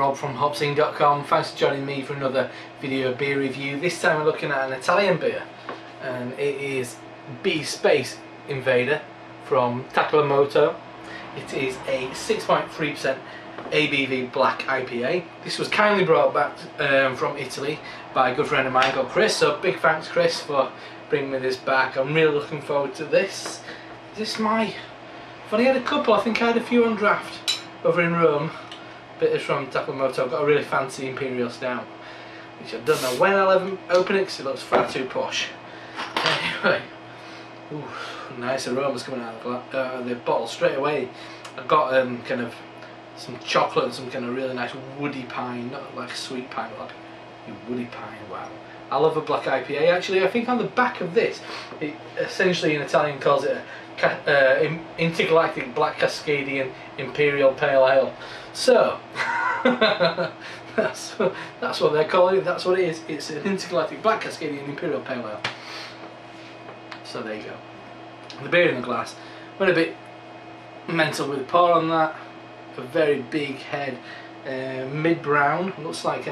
Rob from HopZine.com. Thanks for joining me for another video beer review. This time we're looking at an Italian beer, and it is B-Space Invader from Toccalmatto. It is a 6.3% ABV black IPA. This was kindly brought back from Italy by a good friend of mine called Chris, so big thanks Chris for bringing me this back. I'm really looking forward to this. I've only had a couple. I think I had a few on draft over in Rome. Bitters from Toccalmatto. I've got a really fancy Imperial Stout, which I don't know when I'll open it because it looks far too posh. Anyway, ooh, nice aromas coming out of the bottle straight away. I've got kind of some chocolate and some kind of really nice woody pine, not like sweet pine, but like a woody pine. Wow. I love a black IPA. Actually, I think on the back of this, it essentially in Italian calls it a intergalactic black Cascadian Imperial Pale Ale. So that's what they're calling it. That's what it is. It's an intergalactic black Cascadian Imperial Pale Ale. So there you go. The beer in the glass. Went a bit mental with the pour on that. A very big head, mid-brown. Looks like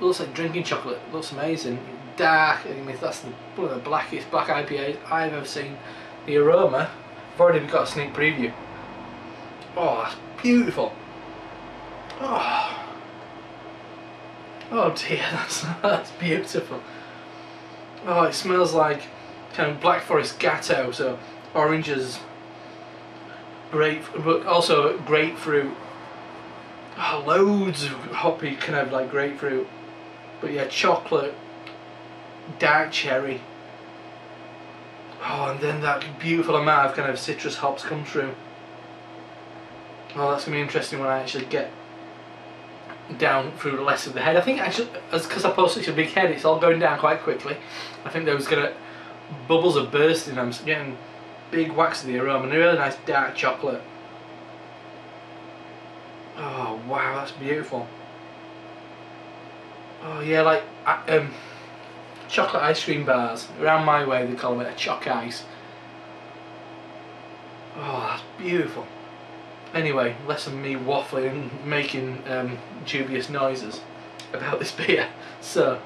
looks like drinking chocolate. Looks amazing. Dark. I mean, that's one of the blackest black IPAs I've ever seen. The aroma. I've already got a sneak preview. Oh, that's beautiful. Oh dear, that's beautiful. Oh, it smells like kind of Black Forest Gatto, so oranges, but also grapefruit. Oh, loads of hoppy kind of like grapefruit, but yeah, chocolate, dark cherry. Oh, and then that beautiful amount of kind of citrus hops come through. Oh, that's going to be interesting when I actually get down through the less of the head. I think actually, because I posted such a big head, it's all going down quite quickly. I think those bubbles are bursting. I'm getting big whacks of the aroma and a really nice dark chocolate. Oh wow, that's beautiful. Oh yeah, like chocolate ice cream bars. Around my way they call it a choc ice. Oh, that's beautiful. Anyway, less of me waffling and making dubious noises about this beer. So,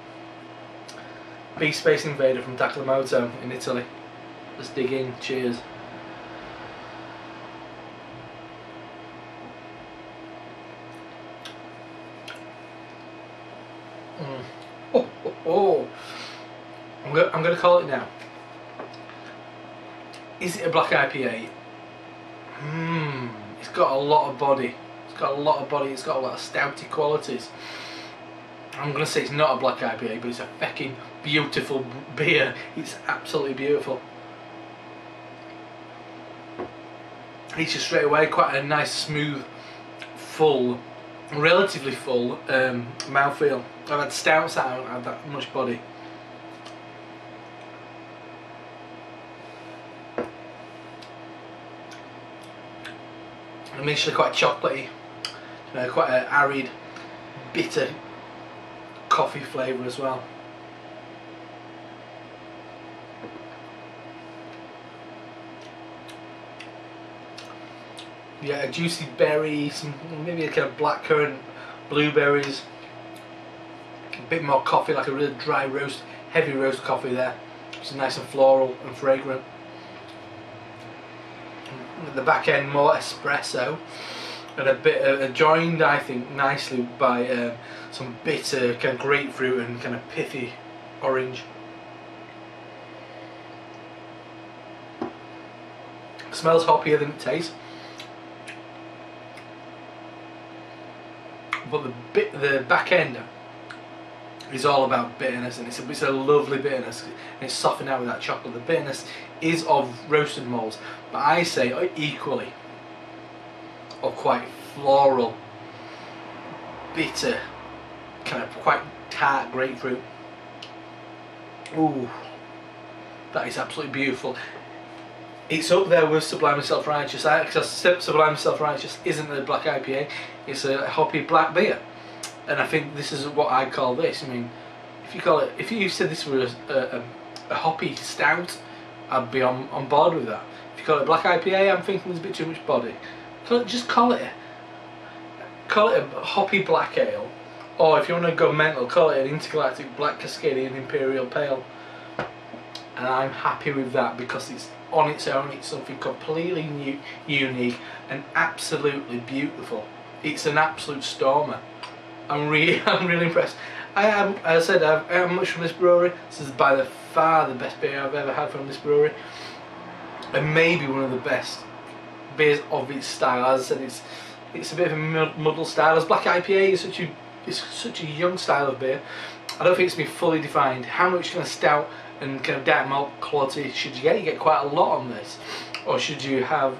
B-Space Invader from Toccalmatto in Italy. Let's dig in. Cheers. Oh. I'm going to call it now. Is it a black IPA? It's got a lot of body. It's got a lot of stouty qualities. I'm going to say it's not a black IPA, but it's a fucking beautiful beer. It's absolutely beautiful. It's just straight away quite a nice, smooth, full, relatively full mouthfeel. I've had stouts that don't have that much body. Initially quite chocolatey, quite an arid, bitter coffee flavour as well. Yeah, a juicy berry, maybe a kind of blackcurrant, blueberries, a bit more coffee, like a really dry roast, heavy roast coffee there, which is nice and floral and fragrant. At the back end more espresso, and a bit joined I think nicely by some bitter kind of grapefruit and kind of pithy orange. It smells hoppier than it tastes, but the back end is all about bitterness, and it's a lovely bitterness, and it's softened out with that chocolate. The bitterness is of roasted malts, but I say equally of quite floral, bitter, kind of quite tart grapefruit. Ooh, that is absolutely beautiful. It's up there with Sublime and Self-Righteous, because Sublime and Self-Righteous isn't a black IPA, it's a hoppy black beer. And I think this is what I call this. I mean, if you said this was a hoppy stout, I'd be on board with that. If you call it a black IPA, I'm thinking there's a bit too much body. So just call it call it a hoppy black ale, or if you want to go mental, call it an intergalactic black Cascadian imperial pale. And I'm happy with that because it's on its own, it's something completely new, unique, and absolutely beautiful. It's an absolute stormer. I'm really impressed. As I said, I haven't much from this brewery. This is by far the best beer I've ever had from this brewery, and maybe one of the best beers of its style. As I said, it's a bit of a muddle style. As black IPA is such a young style of beer. I don't think it's been fully defined. How much kind of stout and kind of dark malt quality should you get? You get quite a lot on this, or should you have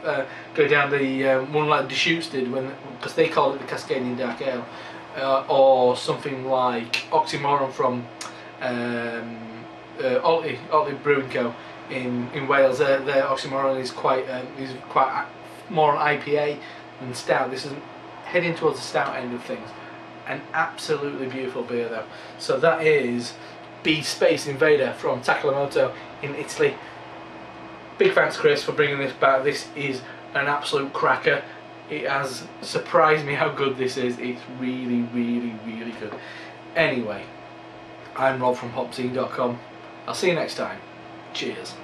go down the one like Deschutes did, because they call it the Cascadian Dark Ale, or something like Oxymoron from Otley Brewing Co. in Wales. Their Oxymoron is quite more on IPA than stout. This is heading towards the stout end of things. An absolutely beautiful beer though. So that is B-Space Invader from Toccalmatto in Italy. Big thanks, Chris, for bringing this back. This is an absolute cracker. It has surprised me how good this is. It's really good. Anyway, I'm Rob from HopZine.com. I'll see you next time. Cheers.